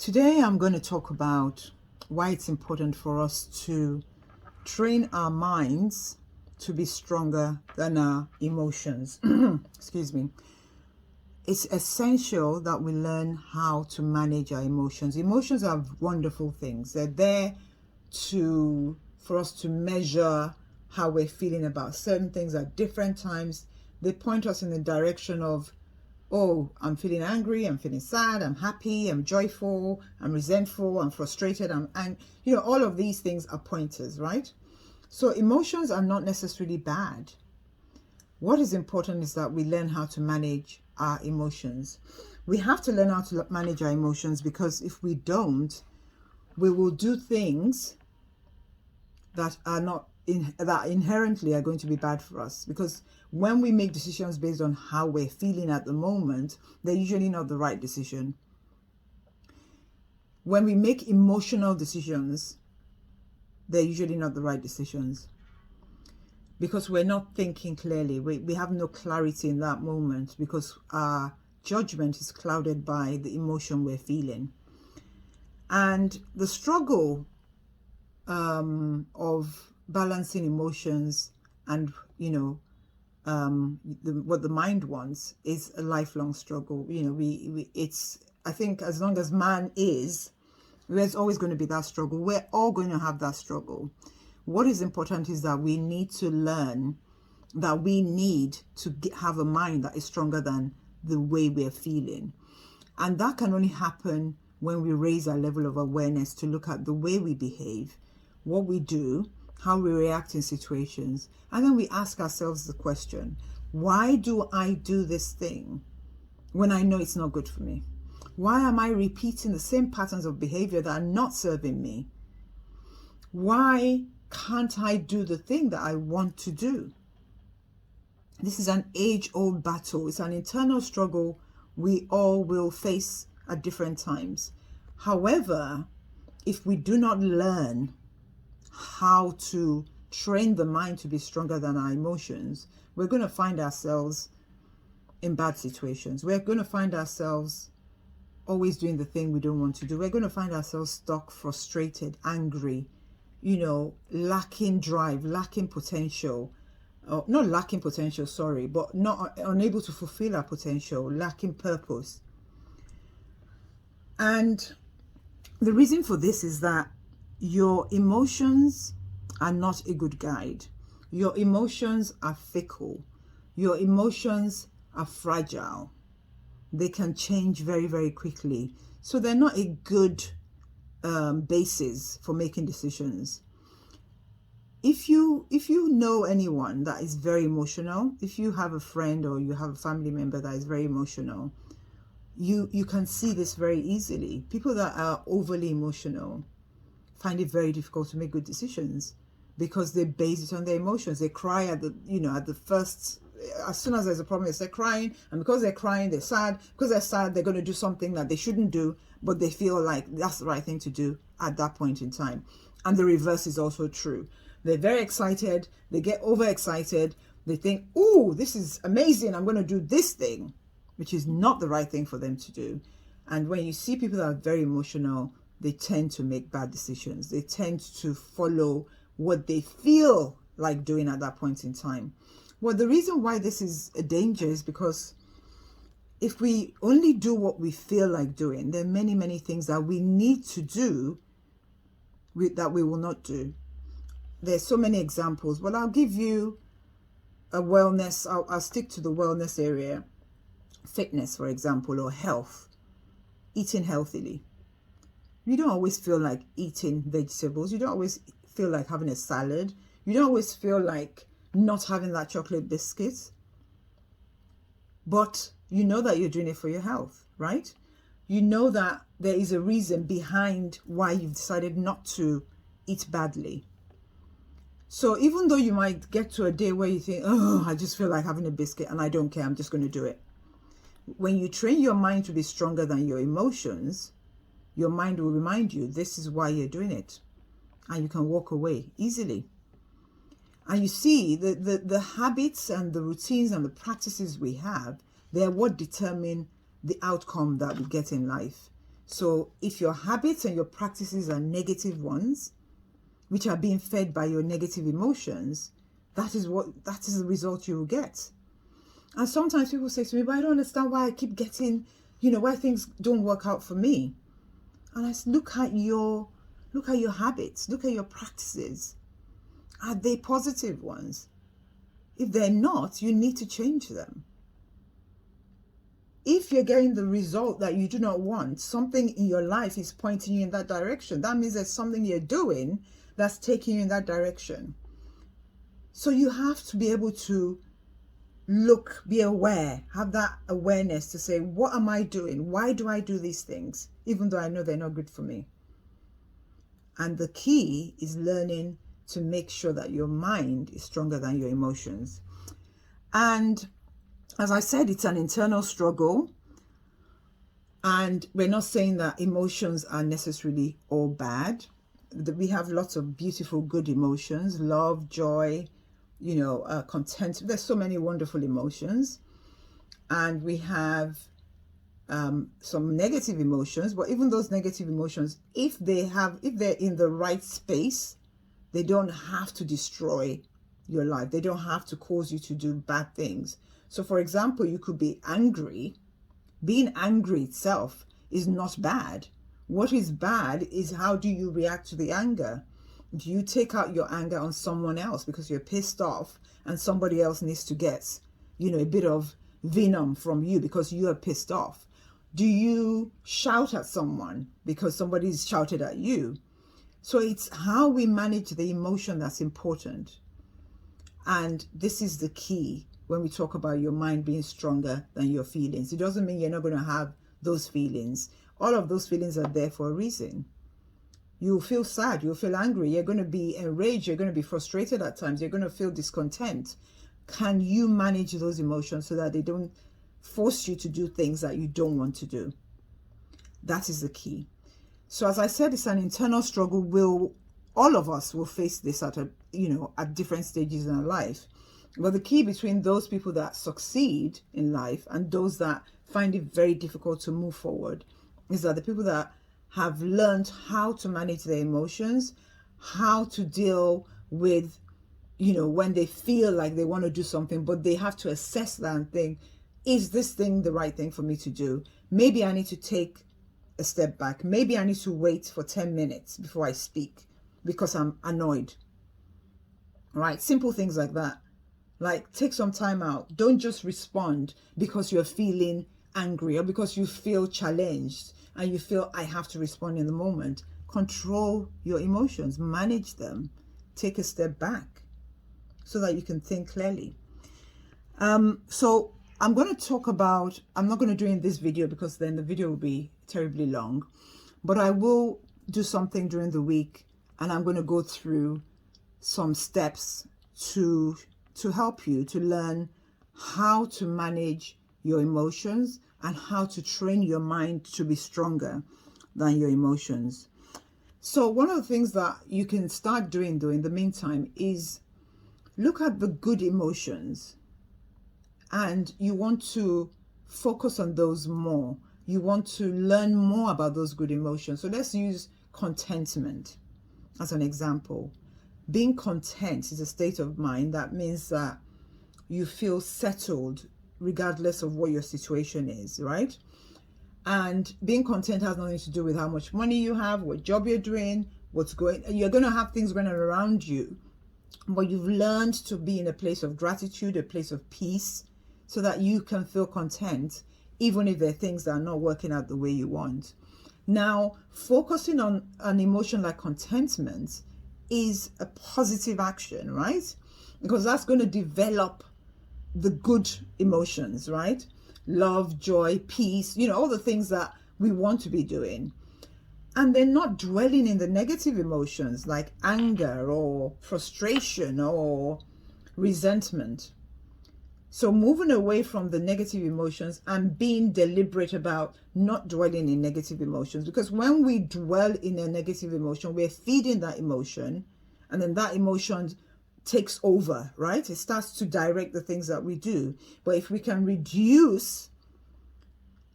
Today I'm going to talk about why it's important for us to train our minds to be stronger than our emotions. Excuse me. It's essential that we learn how to manage our emotions. Emotions are wonderful things. They're there for us to measure how we're feeling about certain things at different times. They point us in the direction of, oh, I'm feeling angry, I'm feeling sad, I'm happy, I'm joyful, I'm resentful, I'm frustrated, all of these things are pointers, right? So emotions are not necessarily bad. What is important is that we learn how to manage our emotions. We have to learn how to manage our emotions, because if we don't, we will do things that are not that inherently are going to be bad for us, because when we make decisions based on how we're feeling at the moment, they're usually not the right decision. When we make emotional decisions, they're usually not the right decisions, because we're not thinking clearly. We have no clarity in that moment, because our judgment is clouded by the emotion we're feeling. And the struggle of balancing emotions and what the mind wants is a lifelong struggle. I think as long as man is, there's always going to be that struggle. We're all going to have that struggle. What is important is that we need to learn that we need to have a mind that is stronger than the way we're feeling. And that can only happen when we raise our level of awareness to look at the way we behave, what we do, how we react in situations. And then we ask ourselves the question, why do I do this thing when I know it's not good for me? Why am I repeating the same patterns of behavior that are not serving me? Why can't I do the thing that I want to do? This is an age-old battle. It's an internal struggle we all will face at different times. However, if we do not learn how to train the mind to be stronger than our emotions, we're going to find ourselves in bad situations. We're going to find ourselves always doing the thing we don't want to do. We're going to find ourselves stuck, frustrated, angry, lacking drive, lacking potential. Not lacking potential, sorry, but not unable to fulfill our potential, lacking purpose. And the reason for this is that your emotions are not a good guide. Your emotions are fickle. Your emotions are fragile. They can change very, very quickly. So they're not a good basis for making decisions. If you know anyone that is very emotional, if you have a friend or you have a family member that is very emotional, you can see this very easily. People that are overly emotional find it very difficult to make good decisions, because they base it on their emotions. They cry at the first, as soon as there's a problem, they're crying, and because they're crying, they're sad. Because they're sad, they're going to do something that they shouldn't do, but they feel like that's the right thing to do at that point in time. And the reverse is also true. They're very excited, they get overexcited, they think, oh, this is amazing, I'm going to do this thing, which is not the right thing for them to do. And when you see people that are very emotional, they tend to make bad decisions. They tend to follow what they feel like doing at that point in time. Well, the reason why this is a danger is because if we only do what we feel like doing, there are many, many things that we need to do that we will not do. There's so many examples, but I'll give you a wellness. I'll stick to the wellness area. Fitness, for example, or health. Eating healthily. You don't always feel like eating vegetables. You don't always feel like having a salad. You don't always feel like not having that chocolate biscuit. But you know that you're doing it for your health, right? You know that there is a reason behind why you've decided not to eat badly. So even though you might get to a day where you think, oh, I just feel like having a biscuit and I don't care, I'm just going to do it. When you train your mind to be stronger than your emotions, your mind will remind you this is why you're doing it. And you can walk away easily. And you see, the habits and the routines and the practices we have, they're what determine the outcome that we get in life. So if your habits and your practices are negative ones, which are being fed by your negative emotions, that is the result you will get. And sometimes people say to me, but I don't understand why I keep getting, why things don't work out for me. And I say, look at your habits, look at your practices. Are they positive ones? If they're not, you need to change them. If you're getting the result that you do not want, something in your life is pointing you in that direction. That means there's something you're doing that's taking you in that direction. So you have to be able to look, be aware, have that awareness to say, what am I doing? Why do I do these things, even though I know they're not good for me? And the key is learning to make sure that your mind is stronger than your emotions. And as I said, it's an internal struggle. And we're not saying that emotions are necessarily all bad. We have lots of beautiful, good emotions, love, joy, content. There's so many wonderful emotions. And we have some negative emotions, but even those negative emotions, if they're in the right space, they don't have to destroy your life. They don't have to cause you to do bad things. So for example, you could be angry. Being angry itself is not bad. What is bad is how do you react to the anger? Do you take out your anger on someone else because you're pissed off and somebody else needs to get, a bit of venom from you because you are pissed off? Do you shout at someone because somebody's shouted at you? So it's how we manage the emotion that's important. And this is the key when we talk about your mind being stronger than your feelings. It doesn't mean you're not going to have those feelings. All of those feelings are there for a reason. You'll feel sad, you'll feel angry, you're going to be enraged, you're going to be frustrated at times, you're going to feel discontent. Can you manage those emotions so that they don't force you to do things that you don't want to do? That is the key. So as I said, it's an internal struggle. All of us will face this at different stages in our life. But the key between those people that succeed in life and those that find it very difficult to move forward is that the people that have learned how to manage their emotions, how to deal with, when they feel like they want to do something, but they have to assess that and think, is this thing the right thing for me to do? Maybe I need to take a step back. Maybe I need to wait for 10 minutes before I speak because I'm annoyed. Right? Simple things like that. Like, take some time out. Don't just respond because you're feeling angry or because you feel challenged and you feel I have to respond in the moment. Control your emotions, manage them, take a step back so that you can think clearly. So I'm going to talk about, I'm not going to do it in this video because then the video will be terribly long, but I will do something during the week and I'm going to go through some steps to help you to learn how to manage your emotions and how to train your mind to be stronger than your emotions. So one of the things that you can start doing though in the meantime is look at the good emotions, and you want to focus on those more. You want to learn more about those good emotions. So let's use contentment as an example. Being content is a state of mind that means that you feel settled regardless of what your situation is, right? And being content has nothing to do with how much money you have, what job you're doing, you're going to have things going on around you, but you've learned to be in a place of gratitude, a place of peace, so that you can feel content, even if there are things that are not working out the way you want. Now, focusing on an emotion like contentment is a positive action, right? Because that's going to develop the good emotions, right? Love, joy, peace, all the things that we want to be doing. And they're not dwelling in the negative emotions like anger or frustration or resentment. So moving away from the negative emotions and being deliberate about not dwelling in negative emotions, because when we dwell in a negative emotion, we're feeding that emotion, and then that emotion takes over, right? It starts to direct the things that we do. But if we can reduce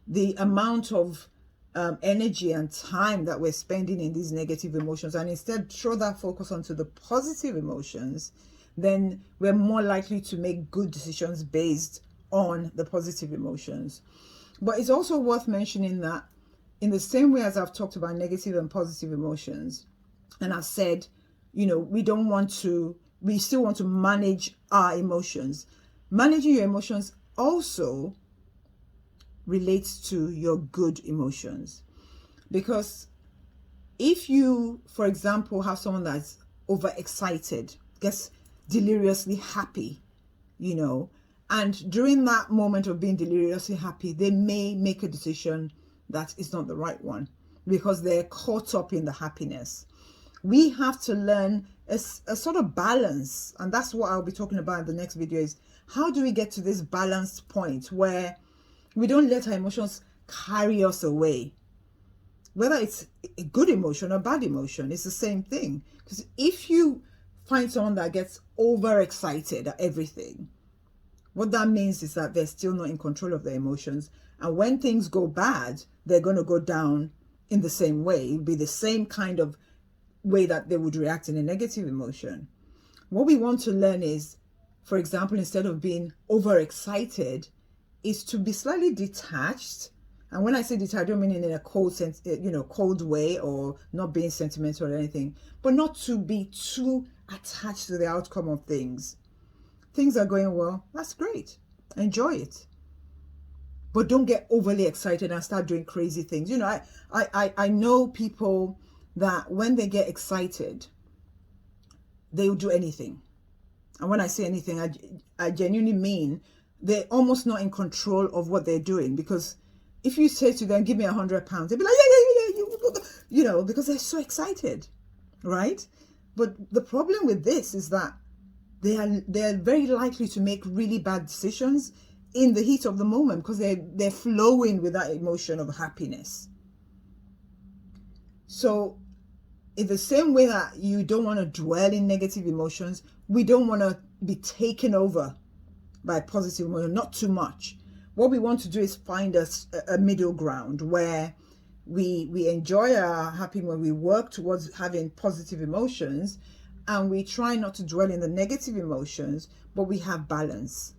the amount of energy and time that we're spending in these negative emotions, and instead throw that focus onto the positive emotions, then we're more likely to make good decisions based on the positive emotions. But it's also worth mentioning that in the same way as I've talked about negative and positive emotions, and I've said, we still want to manage our emotions. Managing your emotions also relates to your good emotions. Because if you, for example, have someone that's overexcited, gets deliriously happy, and during that moment of being deliriously happy, they may make a decision that is not the right one because they're caught up in the happiness. We have to learn a sort of balance, and that's what I'll be talking about in the next video, is how do we get to this balanced point where we don't let our emotions carry us away. Whether it's a good emotion or bad emotion, it's the same thing. Because if you find someone that gets overexcited at everything, what that means is that they're still not in control of their emotions. And when things go bad, they're going to go down in the same way. It'll be the same kind of way that they would react in a negative emotion. What we want to learn is, for example, instead of being overexcited, is to be slightly detached. And when I say detached, I don't mean in a cold sense, cold way, or not being sentimental or anything, but not to be too attached to the outcome of things. Things are going well, that's great. Enjoy it. But don't get overly excited and start doing crazy things. I know people that when they get excited, they will do anything. And when I say anything, I genuinely mean they're almost not in control of what they're doing. Because if you say to them, give me £100, they'll be like, yeah, because they're so excited, right? But the problem with this is that they're very likely to make really bad decisions in the heat of the moment because they're flowing with that emotion of happiness. So in the same way that you don't want to dwell in negative emotions, we don't want to be taken over by positive emotion, not too much. What we want to do is find a middle ground where we enjoy our happy when we work towards having positive emotions, and we try not to dwell in the negative emotions, but we have balance.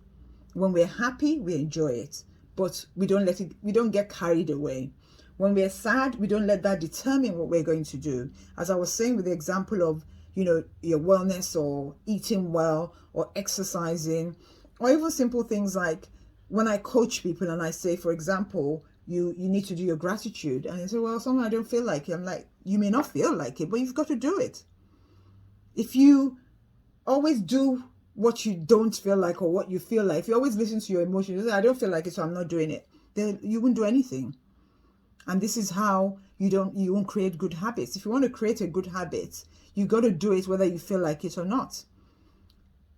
When we're happy, we enjoy it, but we don't get carried away. When we're sad, we don't let that determine what we're going to do. As I was saying with the example of, your wellness or eating well or exercising, or even simple things like when I coach people and I say, for example, you need to do your gratitude. And they say, well, sometimes I don't feel like it. I'm like, you may not feel like it, but you've got to do it. If you always do what you don't feel like or what you feel like, if you always listen to your emotions, you say, I don't feel like it, so I'm not doing it, then you won't do anything. And this is how you won't create good habits. If you want to create a good habit, you got to do it whether you feel like it or not.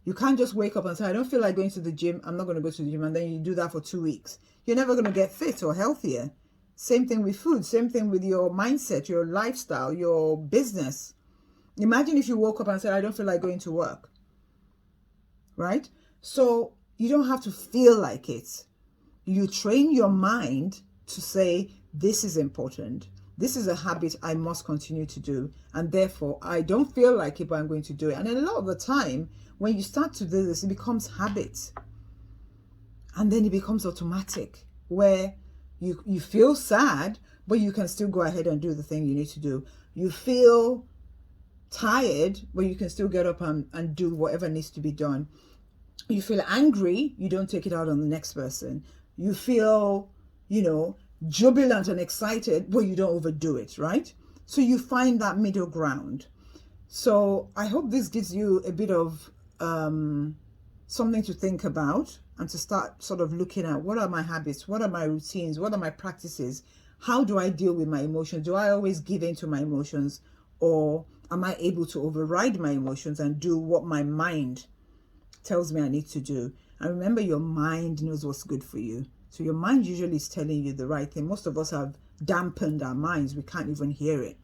You can't just wake up and say, I don't feel like going to the gym, I'm not going to go to the gym, and then you do that for 2 weeks. You're never going to get fit or healthier. Same thing with food, same thing with your mindset, your lifestyle, your business. Imagine if you woke up and said, I don't feel like going to work, right? So you don't have to feel like it. You train your mind to say, this is important. This is a habit I must continue to do. And therefore, I don't feel like it, but I'm going to do it. And a lot of the time, when you start to do this, it becomes habit. And then it becomes automatic, where you feel sad, but you can still go ahead and do the thing you need to do. You feel tired, but you can still get up and do whatever needs to be done. You feel angry, you don't take it out on the next person. You feel, jubilant and excited, but you don't overdo it, right? So you find that middle ground. So I hope this gives you a bit of something to think about, and to start sort of looking at, what are my habits? What are my routines? What are my practices? How do I deal with my emotions? Do I always give in to my emotions, or am I able to override my emotions and do what my mind tells me I need to do? And remember, your mind knows what's good for you. So your mind usually is telling you the right thing. Most of us have dampened our minds. We can't even hear it.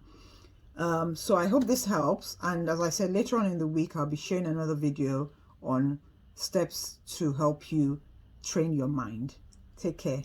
So I hope this helps. And as I said, later on in the week, I'll be sharing another video on steps to help you train your mind. Take care.